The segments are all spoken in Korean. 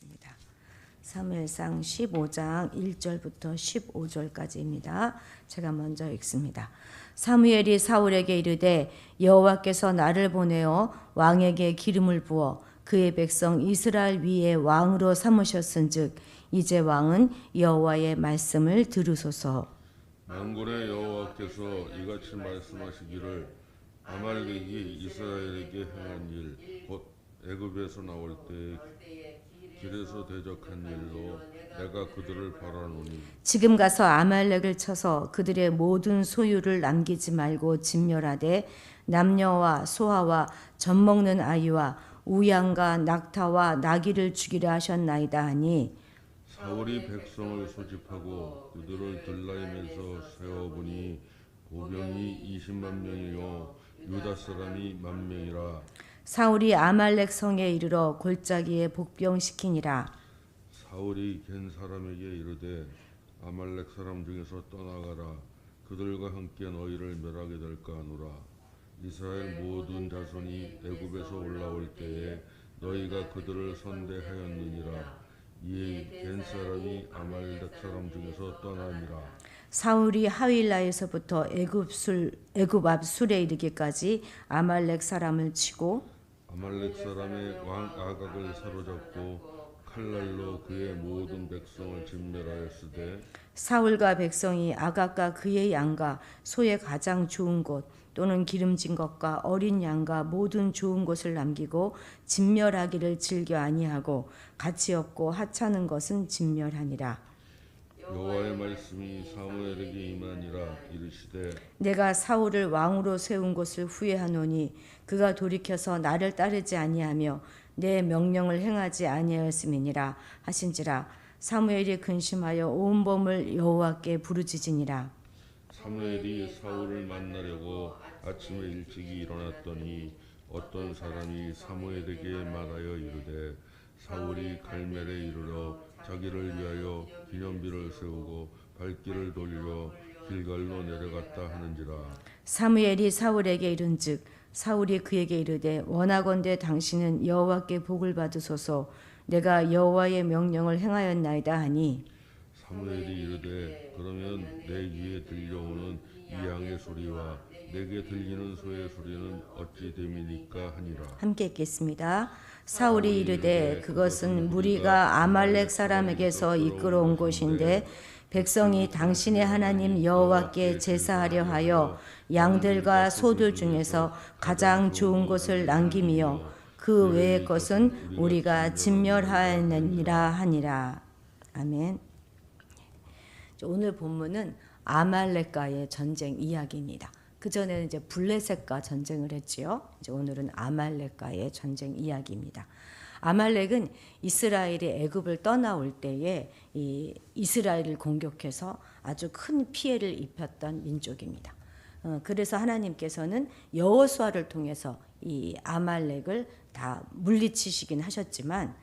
읽겠습니다. 사무엘상 15장 1절부터 15절까지입니다. 제가 먼저 읽습니다. 사무엘이 사울에게 이르되 여호와께서 나를 보내어 왕에게 기름을 부어 그의 백성 이스라엘 위에 왕으로 삼으셨은즉 이제 왕은 여호와의 말씀을 들으소서. 만군의 여호와께서 이같이 말씀하시기를 아말렉이 이스라엘에게 행한 일 곧 애굽에서 나올 때에 길에서 대적한 일로 내가 그들을 벌하노니 지금 가서 아말렉을 쳐서 그들의 모든 소유를 남기지 말고 진멸하되 남녀와 소아와 젖먹는 아이와 우양과 낙타와 나귀를 죽이려 하셨나이다 하니 사울이 백성을 소집하고 그들을 들라임에서 세워보니 보병이 20만 명이요 유다 사람이 10,000명이라. 사울이 아말렉 성에 이르러 골짜기에 복병시키니라. 사울이 겐 사람에게 이르되 아말렉 사람 중에서 떠나가라. 그들과 함께 너희를 멸하게 될까 하노라. 이스라엘 모든 자손이 애굽에서 올라올 때에 너희가 그들을 선대하였느니라. 이에 겐 사람이 아말렉 사람 중에서 떠나니라. 사울이 하윌라에서부터 애굽 앞 술에 이르기까지 아말렉 사람을 치고 아말렉 사람의 왕 아각을 사로잡고 칼날로 그의 모든 백성을 진멸하였으되 사울과 백성이 아각과 그의 양과 소의 가장 좋은 곳 또는 기름진 것과 어린 양과 모든 좋은 것을 남기고 진멸하기를 즐겨 아니하고 가치 없고 하찮은 것은 진멸하니라. 여호와의 말씀이 사무엘에게 임하니라. 이르시되 내가 사울을 왕으로 세운 것을 후회하노니 그가 돌이켜서 나를 따르지 아니하며 내 명령을 행하지 아니하였음이니라 하신지라. 사무엘이 근심하여 온 몸을 여호와께 부르짖으니라. 사무엘이 사울을 만나려고 아침에 일찍이 일어났더니 어떤 사람이 사무엘에게 말하여 이르되 사울이 갈멜에 이르러 자기를 위하여 기념비를 세우고 발길을 돌려 길갈로 내려갔다 하는지라. 사무엘이 사울에게 이른즉 사울이 그에게 이르되 원하건대 당신은 여호와께 복을 받으소서. 내가 여호와의 명령을 행하였나이다 하니 사무엘이 이르되 그러면 내 귀에 들려오는 이 양의 소리와 내게 들리는 소의 소리는 어찌 됨이니까 하니라. 함께 읽겠습니다. 사울이 이르되 그것은 무리가 아말렉 사람에게서 이끌어온 것인데 백성이 당신의 하나님 여호와께 제사하려 하여 양들과 소들 중에서 가장 좋은 것을 남김이요 그 외의 것은 우리가 진멸하였느니라 하니라. 아멘. 오늘 본문은 아말렉과의 전쟁 이야기입니다. 그 전에는 이제 블레셋과 전쟁을 했지요. 이제 오늘은 아말렉과의 전쟁 이야기입니다. 아말렉은 이스라엘이 애굽을 떠나올 때에 이 이스라엘을 공격해서 아주 큰 피해를 입혔던 민족입니다. 그래서 하나님께서는 여호수아를 통해서 이 아말렉을 다 물리치시긴 하셨지만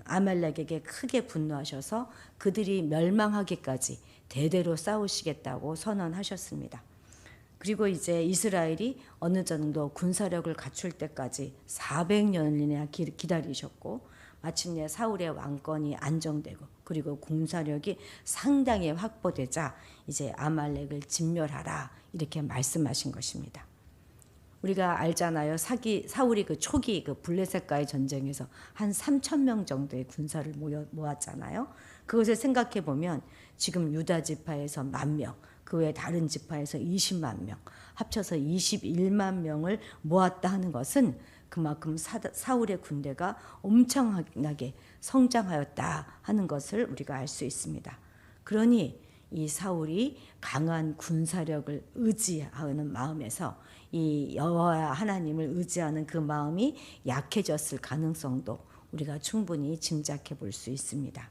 아말렉에게 크게 분노하셔서 그들이 멸망하기까지 대대로 싸우시겠다고 선언하셨습니다. 그리고 이제 이스라엘이 어느 정도 군사력을 갖출 때까지 400년이나 기다리셨고 마침내 사울의 왕권이 안정되고 그리고 군사력이 상당히 확보되자 이제 아말렉을 진멸하라 이렇게 말씀하신 것입니다. 우리가 알잖아요. 사울이 그 초기 그 블레셋과의 전쟁에서 한 3,000명 정도의 군사를 모았잖아요. 그것을 생각해 보면 지금 유다 지파에서 10,000명, 그 외 다른 지파에서 20만 명, 합쳐서 21만 명을 모았다 하는 것은 그만큼 사울의 군대가 엄청나게 성장하였다 하는 것을 우리가 알 수 있습니다. 그러니 이 사울이 강한 군사력을 의지하는 마음에서 이 여호와 하나님을 의지하는 그 마음이 약해졌을 가능성도 우리가 충분히 짐작해 볼 수 있습니다.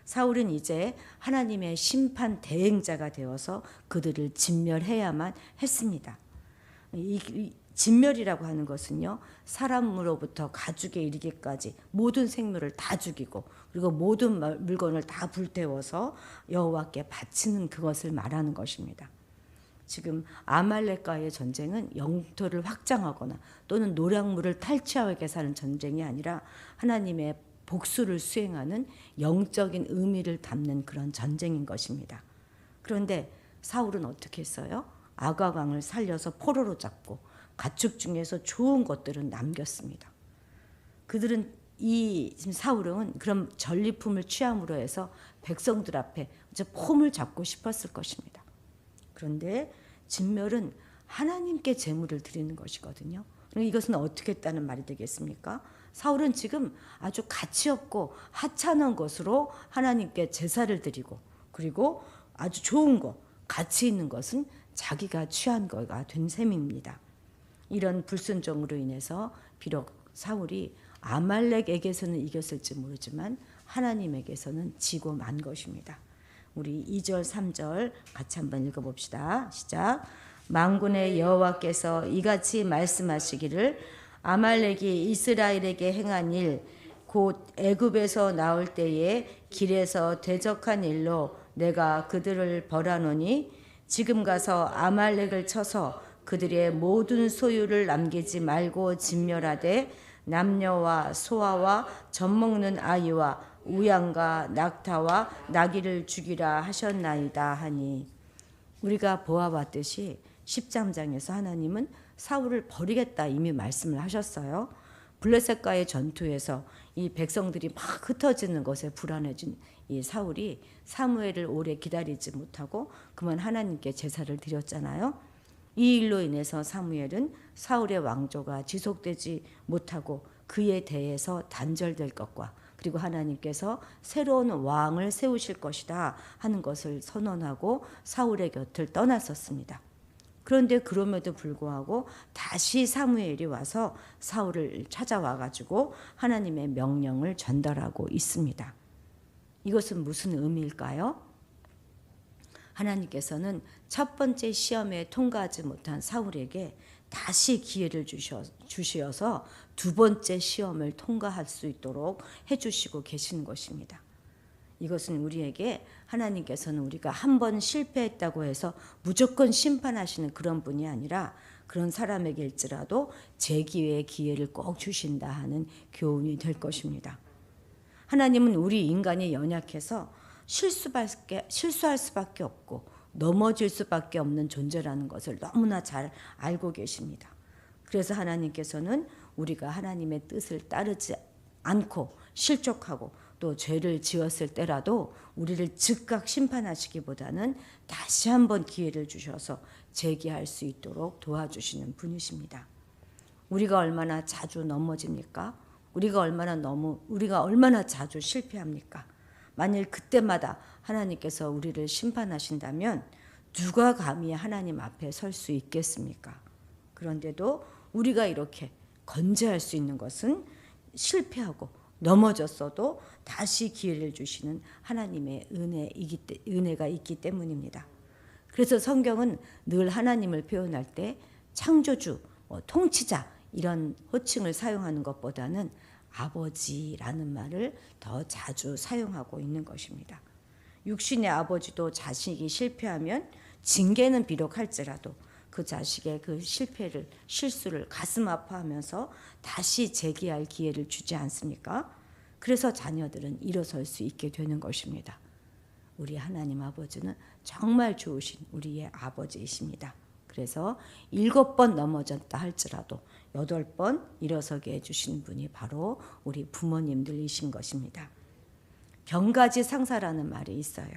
사울은 이제 하나님의 심판 대행자가 되어서 그들을 진멸해야만 했습니다. 이 진멸이라고 하는 것은요, 사람으로부터 가죽에 이르기까지 모든 생물을 다 죽이고 그리고 모든 물건을 다 불태워서 여호와께 바치는 그것을 말하는 것입니다. 지금 아말렉과의 전쟁은 영토를 확장하거나 또는 노략물을 탈취하기 위해서 하는 전쟁이 아니라 하나님의 복수를 수행하는 영적인 의미를 담는 그런 전쟁인 것입니다. 그런데 사울은 어떻게 했어요? 아각 왕을 살려서 포로로 잡고 가축 중에서 좋은 것들은 남겼습니다. 그들은 지금 사울은 그런 전리품을 취함으로 해서 백성들 앞에 폼을 잡고 싶었을 것입니다. 그런데 진멸은 하나님께 제물을 드리는 것이거든요. 이것은 어떻게 했다는 말이 되겠습니까? 사울은 지금 아주 가치 없고 하찮은 것으로 하나님께 제사를 드리고, 그리고 아주 좋은 것, 가치 있는 것은 자기가 취한 거가 된 셈입니다. 이런 불순종으로 인해서 비록 사울이 아말렉에게서는 이겼을지 모르지만 하나님에게서는 지고 만 것입니다. 우리 2절 3절 같이 한번 읽어봅시다. 시작. 만군의 여호와께서 이같이 말씀하시기를 아말렉이 이스라엘에게 행한 일 곧 애굽에서 나올 때에 길에서 대적한 일로 내가 그들을 벌하노니 지금 가서 아말렉을 쳐서 그들의 모든 소유를 남기지 말고 진멸하되 남녀와 소아와 젖먹는 아이와 우양과 낙타와 나귀를 죽이라 하셨나이다 하니, 우리가 보아봤듯이 13장에서 하나님은 사울을 버리겠다 이미 말씀을 하셨어요. 블레셋과의 전투에서 이 백성들이 막 흩어지는 것에 불안해진 이 사울이 사무엘을 오래 기다리지 못하고 그만 하나님께 제사를 드렸잖아요. 이 일로 인해서 사무엘은 사울의 왕조가 지속되지 못하고 그에 대해서 단절될 것과, 그리고 하나님께서 새로운 왕을 세우실 것이다 하는 것을 선언하고 사울의 곁을 떠났었습니다. 그런데 그럼에도 불구하고 다시 사무엘이 와서 사울을 찾아와 가지고 하나님의 명령을 전달하고 있습니다. 이것은 무슨 의미일까요? 하나님께서는 첫 번째 시험에 통과하지 못한 사울에게 다시 기회를 주시어서 두 번째 시험을 통과할 수 있도록 해주시고 계신 것입니다. 이것은 우리에게 하나님께서는 우리가 한 번 실패했다고 해서 무조건 심판하시는 그런 분이 아니라 그런 사람에게일지라도 재기회의 기회를 꼭 주신다 하는 교훈이 될 것입니다. 하나님은 우리 인간이 연약해서 실수할 수밖에 없고 넘어질 수밖에 없는 존재라는 것을 너무나 잘 알고 계십니다. 그래서 하나님께서는 우리가 하나님의 뜻을 따르지 않고 실족하고 또 죄를 지었을 때라도 우리를 즉각 심판하시기보다는 다시 한번 기회를 주셔서 재기할 수 있도록 도와주시는 분이십니다. 우리가 얼마나 자주 넘어집니까? 우리가 얼마나 자주 실패합니까? 만일 그때마다 하나님께서 우리를 심판하신다면 누가 감히 하나님 앞에 설 수 있겠습니까? 그런데도 우리가 이렇게 건재할 수 있는 것은 실패하고 넘어졌어도 다시 기회를 주시는 하나님의 은혜가 있기 때문입니다. 그래서 성경은 늘 하나님을 표현할 때 창조주, 통치자 이런 호칭을 사용하는 것보다는 아버지라는 말을 더 자주 사용하고 있는 것입니다. 육신의 아버지도 자식이 실패하면 징계는 비록 할지라도 그 자식의 그 실수를 가슴 아파하면서 다시 재기할 기회를 주지 않습니까? 그래서 자녀들은 일어설 수 있게 되는 것입니다. 우리 하나님 아버지는 정말 좋으신 우리의 아버지이십니다. 그래서 7번 넘어졌다 할지라도 8번 일어서게 해주신 분이 바로 우리 부모님들이신 것입니다. 병가지상사라는 말이 있어요.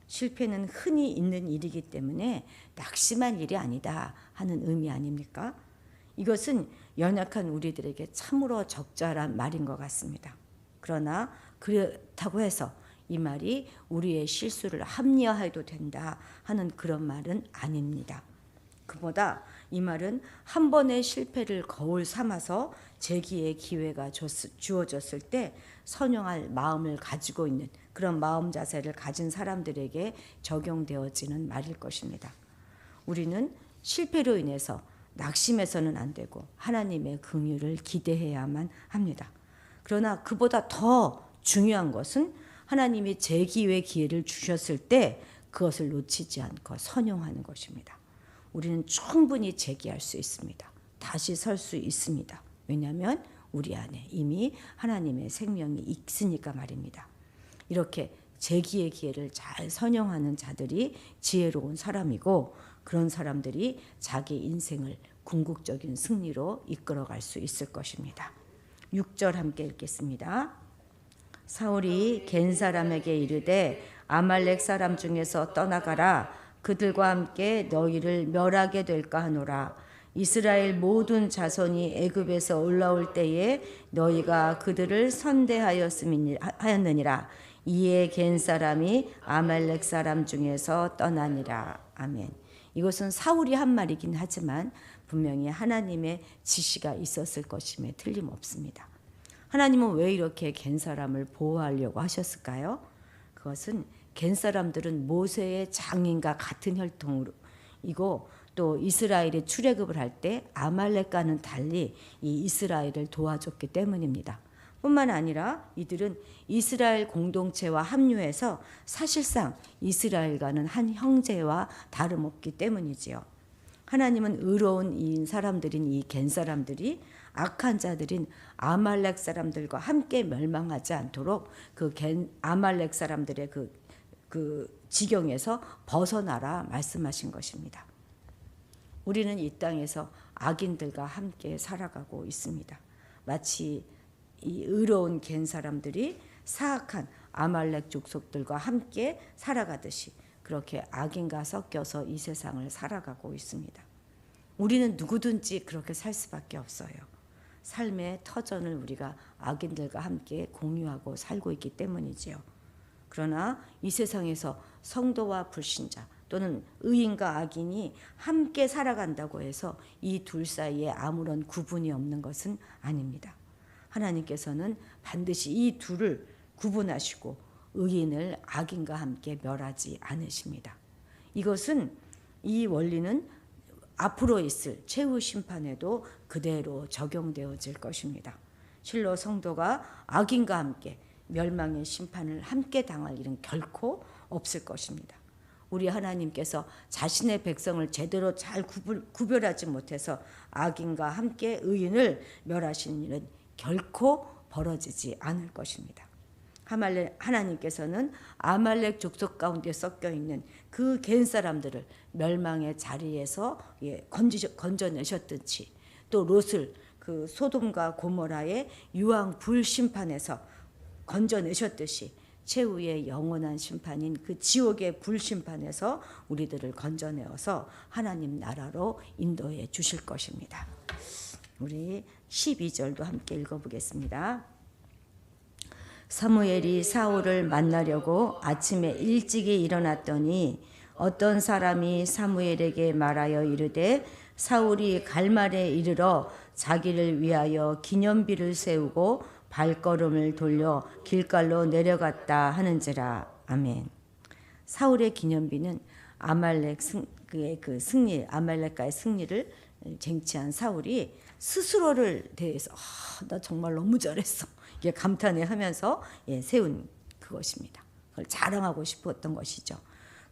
실패는 흔히 있는 일이기 때문에 낙심할 일이 아니다 하는 의미 아닙니까? 이것은 연약한 우리들에게 참으로 적절한 말인 것 같습니다. 그러나 그렇다고 해서 이 말이 우리의 실수를 합리화해도 된다 하는 그런 말은 아닙니다. 그보다 이 말은 한 번의 실패를 거울 삼아서 재기의 기회가 주어졌을 때 선용할 마음을 가지고 있는 그런 마음 자세를 가진 사람들에게 적용되어지는 말일 것입니다. 우리는 실패로 인해서 낙심해서는 안 되고 하나님의 긍휼을 기대해야만 합니다. 그러나 그보다 더 중요한 것은 하나님이 재기회 기회를 주셨을 때 그것을 놓치지 않고 선용하는 것입니다. 우리는 충분히 재기할 수 있습니다. 다시 설 수 있습니다. 왜냐하면 우리 안에 이미 하나님의 생명이 있으니까 말입니다. 이렇게 제기의 기회를 잘 선용하는 자들이 지혜로운 사람이고, 그런 사람들이 자기 인생을 궁극적인 승리로 이끌어갈 수 있을 것입니다. 6절 함께 읽겠습니다. 사울이 겐 사람에게 이르되 아말렉 사람 중에서 떠나가라. 그들과 함께 너희를 멸하게 될까 하노라. 이스라엘 모든 자손이 애굽에서 올라올 때에 너희가 그들을 선대하였느니라. 이에 겐 사람이 아말렉 사람 중에서 떠나니라. 아멘. 이것은 사울이 한 말이긴 하지만 분명히 하나님의 지시가 있었을 것임에 틀림없습니다. 하나님은 왜 이렇게 겐 사람을 보호하려고 하셨을까요? 그것은 겐 사람들은 모세의 장인과 같은 혈통이고, 또 이스라엘이 출애굽을 할 때 아말렉과는 달리 이 이스라엘을 도와줬기 때문입니다. 뿐만 아니라 이들은 이스라엘 공동체와 합류해서 사실상 이스라엘과는 한 형제와 다름없기 때문이지요. 하나님은 의로운 이 사람들인 이 겐 사람들이 악한 자들인 아말렉 사람들과 함께 멸망하지 않도록 그 아말렉 사람들의 그 지경에서 벗어나라 말씀하신 것입니다. 우리는 이 땅에서 악인들과 함께 살아가고 있습니다. 마치 이 의로운 겐 사람들이 사악한 아말렉 족속들과 함께 살아가듯이 그렇게 악인과 섞여서 이 세상을 살아가고 있습니다. 우리는 누구든지 그렇게 살 수밖에 없어요. 삶의 터전을 우리가 악인들과 함께 공유하고 살고 있기 때문이지요. 그러나 이 세상에서 성도와 불신자 또는 의인과 악인이 함께 살아간다고 해서 이 둘 사이에 아무런 구분이 없는 것은 아닙니다. 하나님께서는 반드시 이 둘을 구분하시고 의인을 악인과 함께 멸하지 않으십니다. 이것은 이 원리는 앞으로 있을 최후 심판에도 그대로 적용되어질 것입니다. 실로 성도가 악인과 함께 멸망의 심판을 함께 당할 일은 결코 없을 것입니다. 우리 하나님께서 자신의 백성을 제대로 잘 구별하지 못해서 악인과 함께 의인을 멸하시는 일은 결코 벌어지지 않을 것입니다. 하나님께서는 아말렉 족속 가운데 섞여 있는 그 겐 사람들을 멸망의 자리에서 건져내셨듯이, 또 롯을 그 소돔과 고모라의 유황 불 심판에서 건져내셨듯이 최후의 영원한 심판인 그 지옥의 불 심판에서 우리들을 건져내어서 하나님 나라로 인도해 주실 것입니다. 우리 12절도 함께 읽어보겠습니다. 사무엘이 사울을 만나려고 아침에 일찍이 일어났더니 어떤 사람이 사무엘에게 말하여 이르되 사울이 갈말에 이르러 자기를 위하여 기념비를 세우고 발걸음을 돌려 길갈로 내려갔다 하는지라. 아멘. 사울의 기념비는 아말렉의 그 승리, 아말렉과의 승리를 쟁취한 사울이 스스로를 대해서 나 정말 너무 잘했어, 이게 감탄해하면서 세운 그것입니다. 그걸 자랑하고 싶었던 것이죠.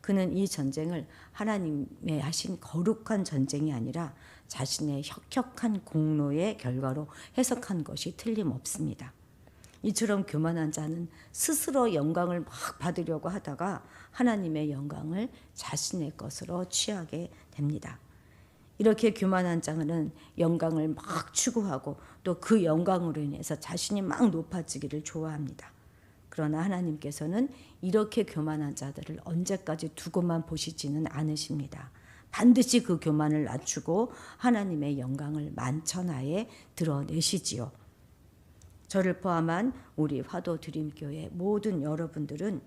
그는 이 전쟁을 하나님의 하신 거룩한 전쟁이 아니라 자신의 혁혁한 공로의 결과로 해석한 것이 틀림없습니다. 이처럼 교만한 자는 스스로 영광을 막 받으려고 하다가 하나님의 영광을 자신의 것으로 취하게 됩니다. 이렇게 교만한 자는 영광을 막 추구하고 또 그 영광으로 인해서 자신이 막 높아지기를 좋아합니다. 그러나 하나님께서는 이렇게 교만한 자들을 언제까지 두고만 보시지는 않으십니다. 반드시 그 교만을 낮추고 하나님의 영광을 만천하에 드러내시지요. 저를 포함한 우리 화도 드림교회 모든 여러분들은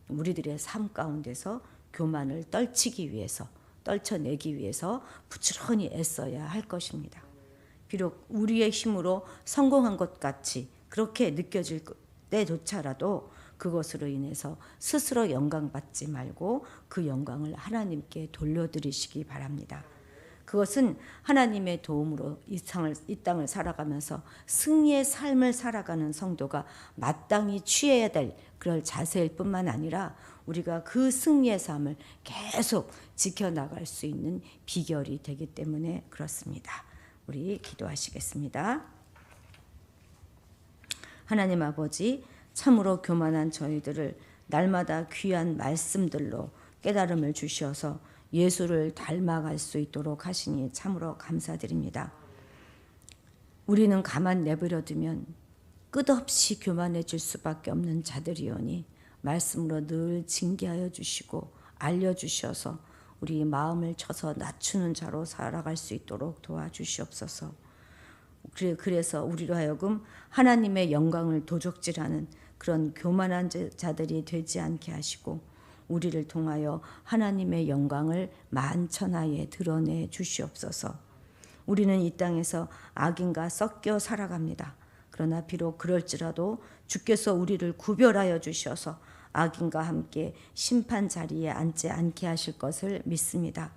우리들의 삶 가운데서 교만을 떨쳐내기 위해서 부지런히 애써야 할 것입니다. 비록 우리의 힘으로 성공한 것 같이 그렇게 느껴질 때조차라도 그것으로 인해서 스스로 영광받지 말고 그 영광을 하나님께 돌려드리시기 바랍니다. 그것은 하나님의 도움으로 이 땅을 살아가면서 승리의 삶을 살아가는 성도가 마땅히 취해야 될 그럴 자세일 뿐만 아니라 우리가 그 승리의 삶을 계속 지켜나갈 수 있는 비결이 되기 때문에 그렇습니다. 우리 기도하시겠습니다. 하나님 아버지, 참으로 교만한 저희들을 날마다 귀한 말씀들로 깨달음을 주셔서 예수를 닮아갈 수 있도록 하시니 참으로 감사드립니다. 우리는 가만 내버려두면 끝없이 교만해질 수밖에 없는 자들이오니 말씀으로 늘 징계하여 주시고 알려주셔서 우리 마음을 쳐서 낮추는 자로 살아갈 수 있도록 도와주시옵소서. 그래서 우리로 하여금 하나님의 영광을 도적질하는 그런 교만한 자들이 되지 않게 하시고 우리를 통하여 하나님의 영광을 만천하에 드러내 주시옵소서. 우리는 이 땅에서 악인과 섞여 살아갑니다. 그러나 비록 그럴지라도 주께서 우리를 구별하여 주셔서 악인과 함께 심판 자리에 앉지 않게 하실 것을 믿습니다.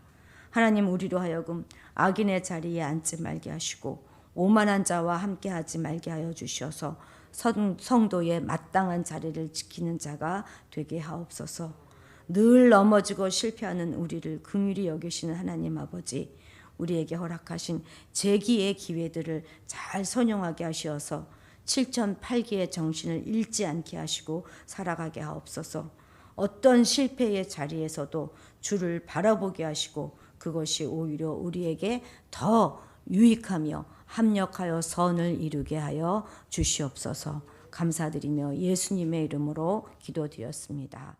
하나님, 우리로 하여금 악인의 자리에 앉지 말게 하시고 오만한 자와 함께 하지 말게 하여 주셔서 성도의 마땅한 자리를 지키는 자가 되게 하옵소서. 늘 넘어지고 실패하는 우리를 긍휼히 여기시는 하나님 아버지, 우리에게 허락하신 재기의 기회들을 잘 선용하게 하시어서 7,8기의 정신을 잃지 않게 하시고 살아가게 하옵소서. 어떤 실패의 자리에서도 주를 바라보게 하시고 그것이 오히려 우리에게 더 유익하며 합력하여 선을 이루게 하여 주시옵소서. 감사드리며 예수님의 이름으로 기도드렸습니다.